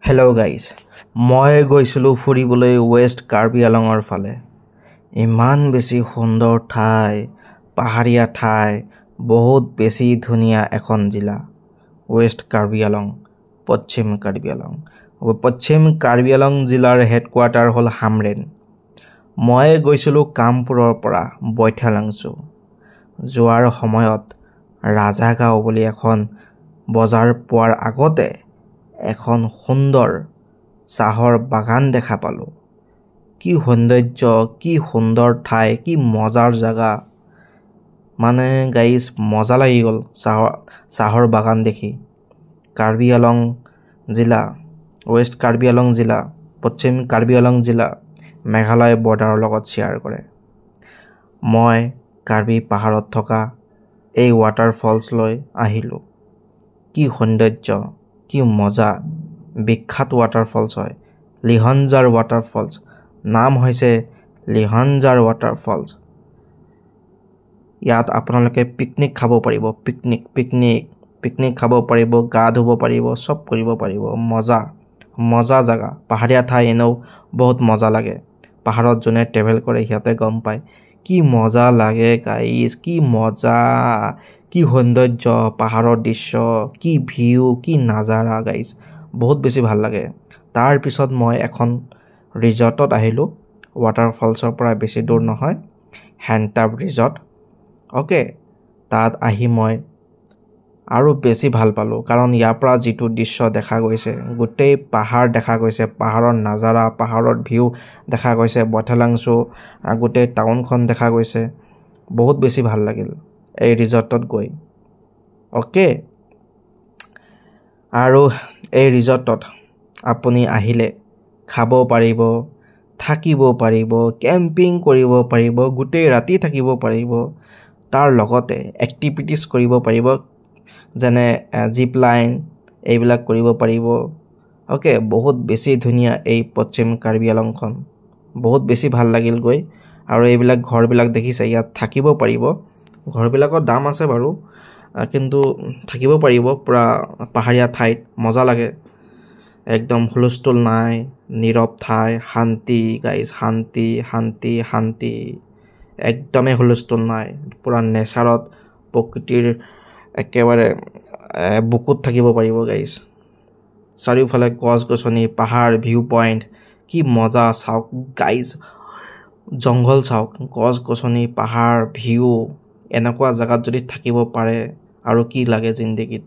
Hello' guys, মই গৈছিলোঁ ফুৰিবলৈ ৱেষ্ট কাৰ্বি আলঙৰ ফালে। ইমান বেছি সুন্দৰ ঠাই, পাহাৰীয়া ঠাই, বহুত বেছি ধুনীয়া এখন জিলা ৱেষ্ট কাৰ্বি আলং, পশ্চিম কাৰ্বি আলং। পশ্চিম কাৰ্বি আলং জিলাৰ হেডকোৱাৰ্টাৰ হ'ল হামৰেন। মই গৈছিলোঁ কামপুৰৰ পৰা বৈঠালাংছু। যোৱাৰ সময়ত ৰাজাগাঁও বুলি এখন বজাৰ পোৱাৰ আগতে এখন সুন্দৰ চাহৰ বাগান দেখা পালোঁ। কি সৌন্দৰ্য, কি সুন্দৰ ঠাই, কি মজাৰ জেগা। মানে গাইজ মজা লাগি গ'ল চাহৰ বাগান দেখি। কাৰ্বি আলং জিলা, ৱেষ্ট কাৰ্বি আলং জিলা, পশ্চিম কাৰ্বি আলং জিলা মেঘালয় বৰ্ডাৰৰ লগত শ্বেয়াৰ কৰে। মই কাৰ্বি পাহাৰত থকা এই ৱাটাৰফলছলৈ আহিলোঁ। কি সৌন্দৰ্য, কি মজা। বিখ্যাত ৱাটাৰফলছ হয় লিহনজাৰ ৱাটাৰফলছ। নাম হৈছে লিহনজাৰ ৱাটাৰফলছ। ইয়াত আপোনালোকে পিকনিক খাব পাৰিব, পিকনিক খাব পাৰিব, গা ধুব পাৰিব, চব কৰিব পাৰিব। মজা জেগা। পাহাৰীয়া ঠাই এনেও বহুত মজা লাগে। পাহাৰত যোনে ট্ৰেভেল কৰে সিহঁতে গম পায় কি মজা লাগে গাইজ, কি মজা, কি সৌন্দৰ্য, পাহাৰৰ দৃশ্য, কি ভিউ, কি নাজাৰা গাইজ। বহুত বেছি ভাল লাগে। তাৰপিছত মই এখন ৰিজৰ্টত আহিলোঁ। ৱাটাৰফলছৰ পৰা বেছি দূৰ নহয়, হেণ্টাব ৰিজৰ্ট। অ'কে, তাত আহি মই আৰু বেছি ভাল পালোঁ, কাৰণ ইয়াৰ পৰা যিটো দৃশ্য দেখা গৈছে, গোটেই পাহাৰ দেখা গৈছে, পাহাৰৰ নাজাৰা, পাহাৰৰ ভিউ দেখা গৈছে, বৈঠালাংছু গোটেই টাউনখন দেখা গৈছে। বহুত বেছি ভাল লাগিল এই ৰিজৰ্টত গৈ। অ'কে, আৰু এই ৰিজৰ্টত আপুনি আহিলে খাব পাৰিব, থাকিব পাৰিব, কেম্পিং কৰিব পাৰিব, গোটেই ৰাতি থাকিব পাৰিব। তাৰ লগতে এক্টিভিটিছ কৰিব পাৰিব, যেনে জিপ লাইন, এইবিলাক কৰিব পাৰিব। অ'কে, বহুত বেছি ধুনীয়া এই পশ্চিম কাৰ্বি আলংখন। বহুত বেছি ভাল লাগিল গৈ। আৰু এইবিলাক ঘৰবিলাক দেখিছে, ইয়াত থাকিব পাৰিব। ঘৰবিলাকৰ দাম আছে বাৰু, কিন্তু থাকিব পাৰিব। পূৰা পাহাৰীয়া ঠাইত মজা লাগে। একদম হুলস্থুল নাই, নীৰৱ ঠাই, শান্তি গাইজ, শান্তি। একদমেই হুলস্থুল নাই। পূৰা নেচাৰত, প্ৰকৃতিৰ একেবাৰে বুকুত থাকিব পাৰিব গাইজ। চাৰিওফালে গছ গছনি, পাহাৰ, ভিউ পইণ্ট, কি মজা। চাওক গাইজ, জংঘল চাওক, গছ গছনি, পাহাৰ, ভিউ। এনেকুৱা জেগাত যদি থাকিব পাৰে আৰু কি লাগে জিন্দগীত।